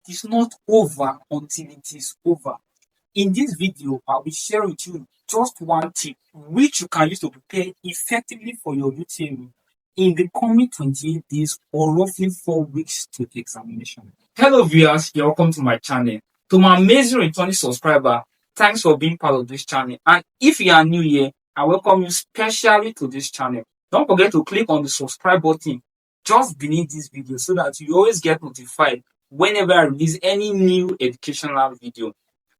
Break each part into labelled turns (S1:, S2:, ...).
S1: is not over until it is over. In this video, I will share with you just one tip which you can use to prepare effectively for your UTME in the coming 28 days or roughly 4 weeks to the examination. Hello viewers, you're welcome to my channel. To my amazing returning subscriber, thanks for being part of this channel. And if you are new here, I welcome you specially to this channel. Don't forget to click on the subscribe button just beneath this video so that you always get notified whenever I release any new educational video.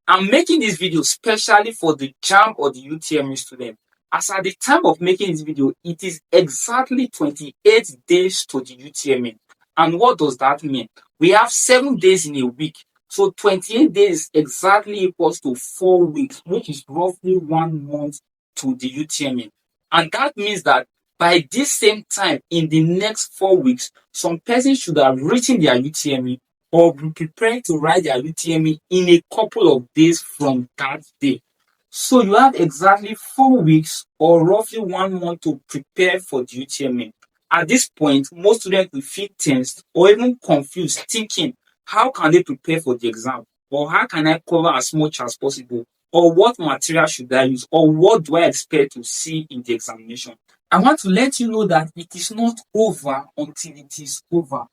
S1: I'm making this video specially for the JAMB or the UTME student. As at the time of making this video, it is exactly 28 days to the UTME. And what does that mean? We have 7 days in a week. So 28 days exactly equals to 4 weeks, which is roughly 1 month to the UTME. And that means that by this same time in the next 4 weeks, some persons should have written their UTME or be preparing to write their UTME in a couple of days from that day. So you have exactly 4 weeks or roughly 1 month to prepare for the UTME. At this point, most students will feel tensed or even confused, thinking, how can they prepare for the exam? Or how can I cover as much as possible? Or what material should I use? Or what do I expect to see in the examination? I want to let you know that it is not over until it is over.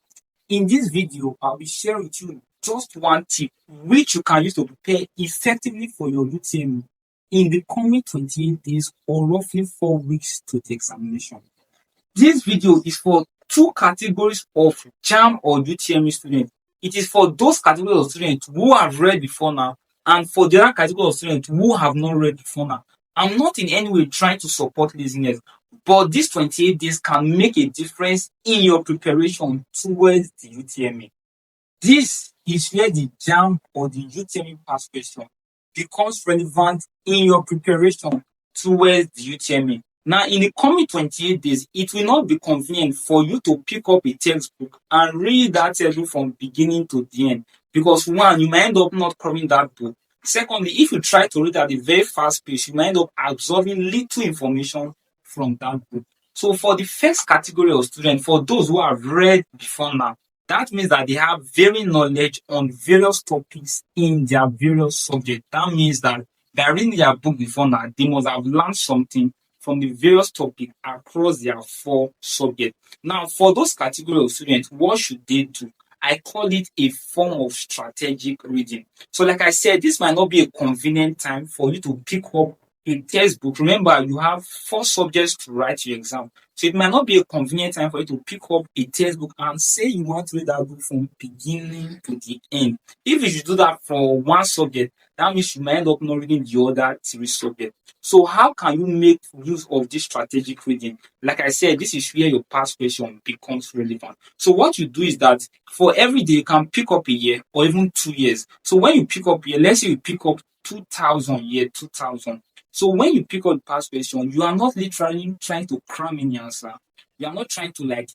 S1: In this video, I will share with you just one tip which you can use to prepare effectively for your UTME in the coming 28 days or roughly 4 weeks to the examination. This video is for 2 categories of JAMB or UTME students. It is for those categories of students who have read before now and for the other category of students who have not read before now. I'm not in any way trying to support laziness, but these 28 days can make a difference in your preparation towards the UTME. This is where the JAMB or the UTME past question becomes relevant in your preparation towards the UTME. Now, in the coming 28 days, it will not be convenient for you to pick up a textbook and read that textbook from beginning to the end. Because one, you might end up not covering that book. Secondly, if you try to read at a very fast pace, you might end up absorbing little information from that book. So for the first category of students, for those who have read before now, that means that they have varied knowledge on various topics in their various subjects. That means that by reading their book before now, they must have learned something from the various topics across their 4 subjects. Now, for those category of students, what should they do? I call it a form of strategic reading. So like I said, this might not be a convenient time for you to pick up a textbook. Remember, you have 4 subjects to write your exam. So it might not be a convenient time for you to pick up a textbook and say you want to read that book from beginning to the end. If you should do that for one subject, that means you might end up not reading the other 3 subjects. So how can you make use of this strategic reading? Like I said, this is where your past question becomes relevant. So what you do is that for every day, you can pick up a year or even 2 years. So when you pick up a year, let's say you pick up 2000, year 2000. So when you pick up the past question, you are not literally trying to cram in the answer. You are not trying to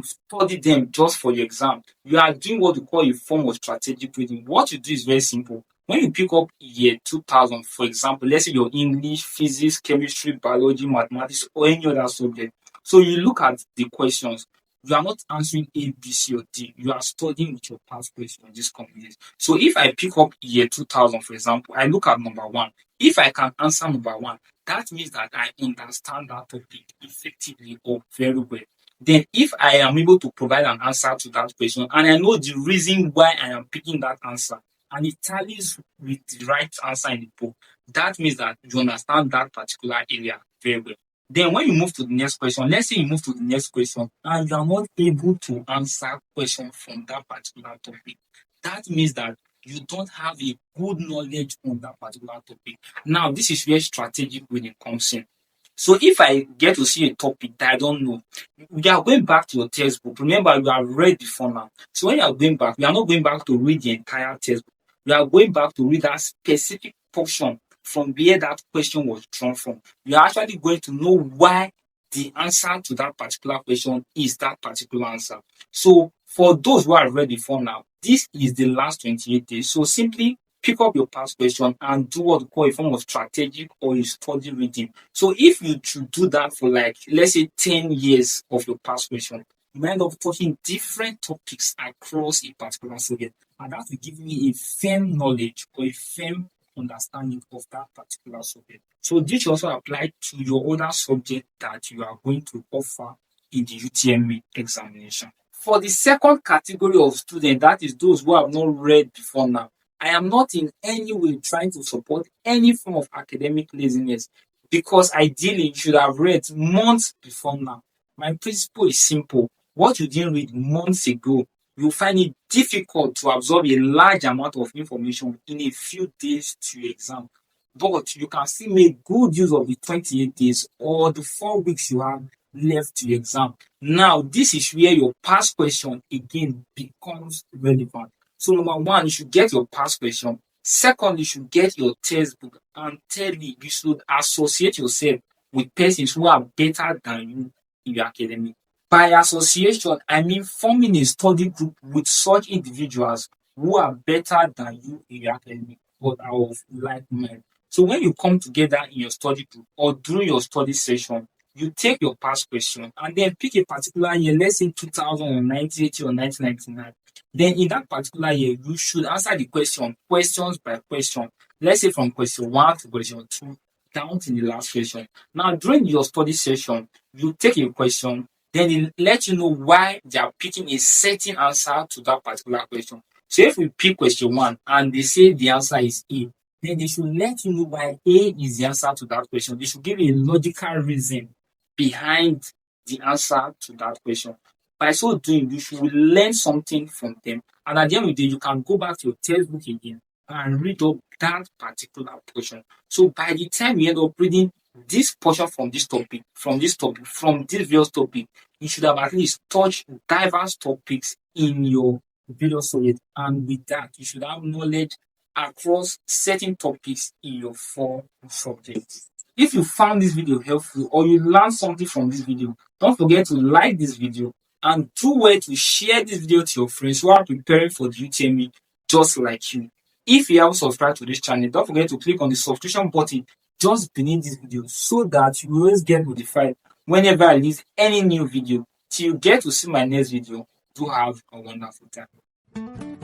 S1: study them just for your exam. You are doing what we call a form of strategic reading. What you do is very simple. When you pick up year 2000, for example, let's say your English, physics, chemistry, biology, mathematics, or any other subject. So you look at the questions. You are not answering A, B, C, or D. You are studying with your past question this coming years. So if I pick up year 2000, for example, I look at number 1. If I can answer number 1, that means that I understand that topic effectively or very well. Then if I am able to provide an answer to that question and I know the reason why I am picking that answer and it tallies with the right answer in the book, that means that you understand that particular area very well. Then when you move to the next question, let's say you move to the next question and you are not able to answer question from that particular topic, that means that you don't have a good knowledge on that particular topic. Now, this is where strategic reading comes in. So if I get to see a topic that I don't know, we are going back to your textbook. Remember, you have read before now. So when you are going back, we are not going back to read the entire textbook. We are going back to read that specific portion from where that question was drawn from. You are actually going to know why the answer to that particular question is that particular answer. So for those who have read before now, this is the last 28 days. So simply pick up your past question and do what we call a form of strategic or a study reading. So if you should do that for let's say 10 years of your past question, you might end up touching different topics across a particular subject. and that will give me a firm knowledge or a firm understanding of that particular subject. So this also apply to your other subject that you are going to offer in the UTME examination. For the second category of students, that is those who have not read before now, I am not in any way trying to support any form of academic laziness, because ideally you should have read months before now. My principle is simple. What you didn't read months ago, you find it difficult to absorb a large amount of information in a few days to your exam. But you can still make good use of the 28 days or the 4 weeks you have left to your exam. Now, this is where your past question again becomes relevant. So, number one, you should get your past question. Secondly, you should get your textbook. And thirdly, you should associate yourself with persons who are better than you in your academic. By association, I mean forming a study group with such individuals who are better than you in your academic but are of like mind. So when you come together in your study group or during your study session, you take your past question and then pick a particular year, let's say 2000 or 1980 or 1999. Then in that particular year, you should answer the question, questions by question. Let's say from question 1 to question 2, down to the last question. Now, during your study session, you take a question, then it let you know why they are picking a certain answer to that particular question. So if we pick question 1 and they say the answer is A, then they should let you know why A is the answer to that question. They should give a logical reason behind the answer to that question. By so doing, you should learn something from them. And at the end of the day, you can go back to your textbook again and read up that particular portion. So by the time you end up reading this portion from this topic, from this various topic, you should have at least touched diverse topics in your various subject. And with that, you should have knowledge across certain topics in your 4 subjects. If you found this video helpful or you learned something from this video, don't forget to like this video and do well to share this video to your friends who are preparing for the UTME just like you. If you haven't subscribed to this channel, don't forget to click on the subscription button just beneath this video so that you always get notified whenever I release any new video. Till you get to see my next video, do have a wonderful time.